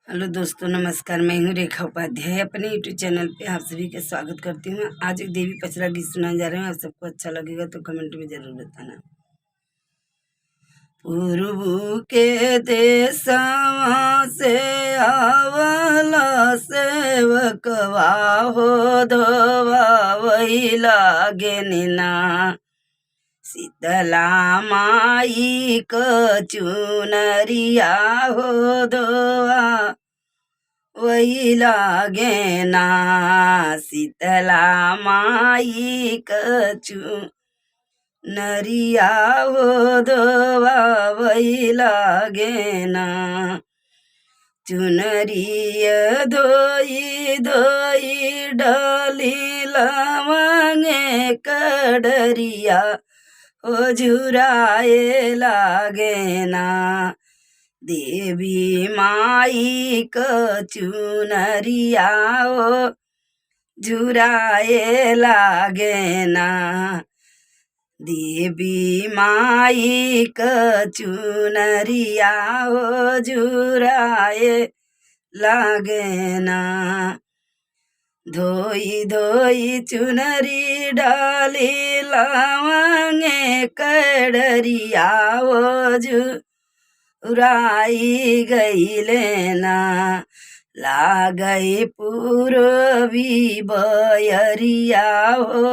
Hello दोस्तों, नमस्कार। मैं हूँ रेखा उपाध्याय। अपने यूट्यूब चैनल पे आप सभी का स्वागत करती हूँ। आज एक देवी पचरा गीत सुनाने जा रहे हैं। आप सबको अच्छा लगेगा तो कमेंट में जरूर बताना। पूर्व के देशवा से आवला सेवकवा हो धोवा वही लागे निना। शीतला माई क चुनरिया हो धोवा वही लागे ना। शीतला माई कचू नरिया हो धोवा वही लागे ना। चुनरिय धोई धोई डाली लवंगे कड़रिया हो झुराए लागे ना। देवी माई क चुनरिया हो झुराए लागे ना। देवी माई क चुनरिया हो झुराए लागे ना। धोई धोई चुनरी डाली लवंगे कड़रिया हो उराई गईले ना। लागई पूर्वी बयरिया हो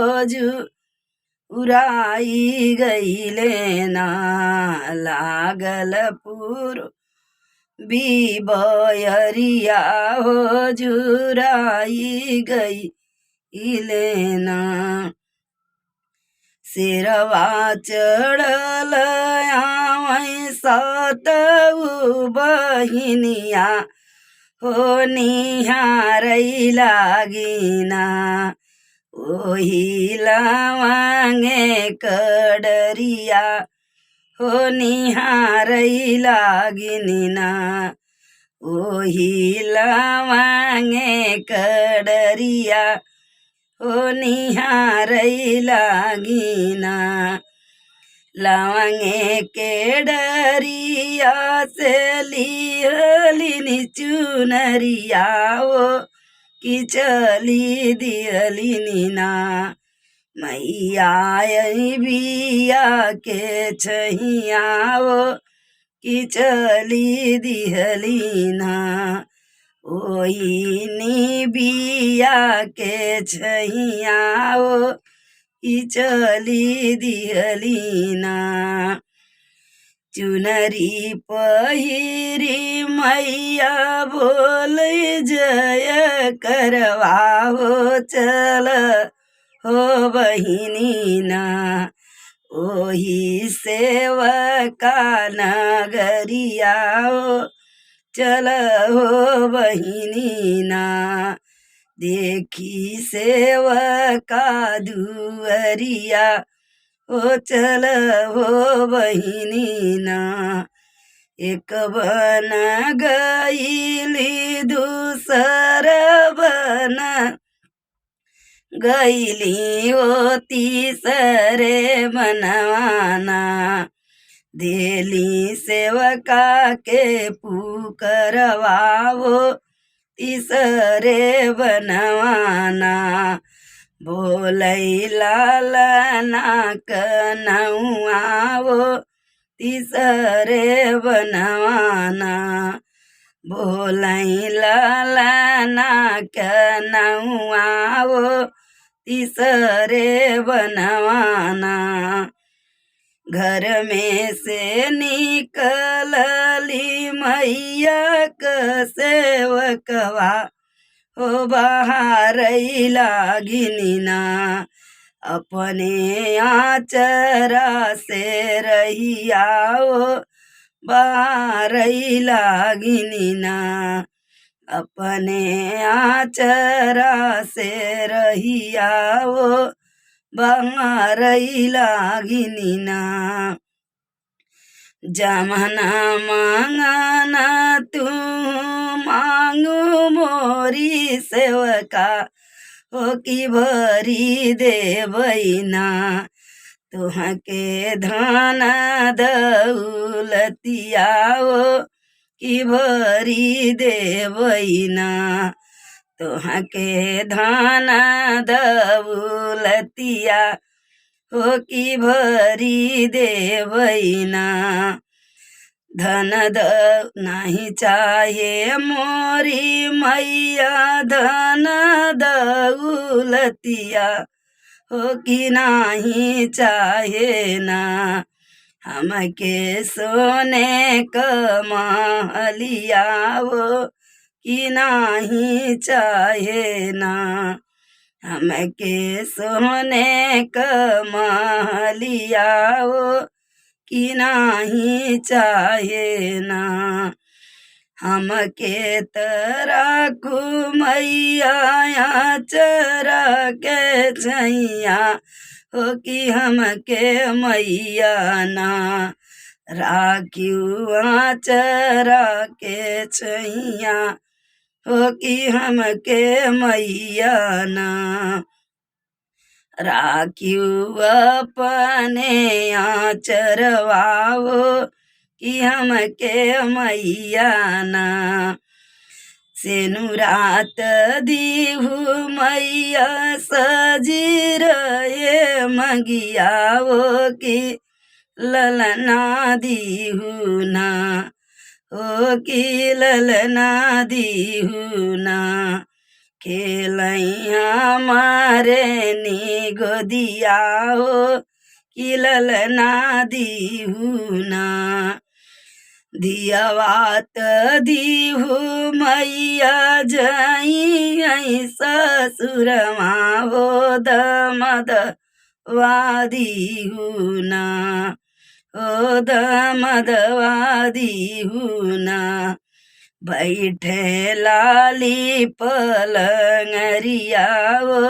उराई गईले ना। लागल पूर्वी बयरिया हो जुराई गईले ना। सिरवा चढ़ल आवै सातऊ बहिनिया हो निहारै लागिना। ओही लवंगे कड़रिया हो निहारै लागिना। ओही लवंगे कड़रिया हो निहारै लागिना। लवंगे के डरिया से लिहलिनी चुनरिया हो कि चली दियलिनी ना। मैया बिया के छहिया हो कि चली दिहलिना। ओही निबिया के छैया हो कि चली दिहलिना। चुनरी पहिरी मैया बोल जय करवा हो चल हो बहिनीना। ओही सेवका नगरिया हो चल हो बहिनीना। देखी सेवका दुअरिया हो चल हो बहिनीना। एक बन गईली दूसर बन गईली हो तीसरे बनवाना। देली सेवका के पुकरवा हो तीसरे बनवाना। बोलै लालना कनौआ हो तीसरे बनवाना। बोलै लालना कनौआ हो तीसरे बनवाना। घर में से निकलली मैया क सेवकवा हो बहारै लागिना। अपने आचरा से रहिया हो बहारै लागिना। अपने आचरा से रहिया हो बहारै लागिना। जमना मांगना तू मांगू मोरी सेवका हो कि भरी देवैना। तुहके धन दौलतिया हो कि भरी देवैना तोहा के धन दौलतिया हो कि भरी देवैना धन नहीं चाहे मोरी मैया धन दौलतिया हो कि नहीं चाहे ना हमके सोने क महलिया हो कि नहीं चाहे ना हमके सोने क महलिया हो कि नहीं चाहे ना हमके तराकू मैया चरा के छैया हो कि हमके मैया ना राखियुआ चरा के छैया हो कि हमके मैया ना राखियु अपने चरवाओ कि हमके मैया ना सेनुरात दीहू मैया सजी रहे मंगियाओ कि ललना दीहू ना ओ कि ललना दीहू ना खेलैया मारे नी गोदिया हो कि ललना दीहू ना दियावात दीहू मैया जई ससुरमा हो दमद वादीहू ना ओ दमद वादीहू ना बैठे लाली पलंगरिया ओ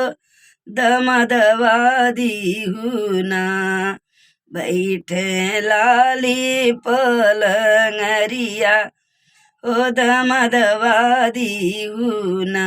दमदवादी हुना बैठे लाली पलंगरिया ओ दमदवादी हुना।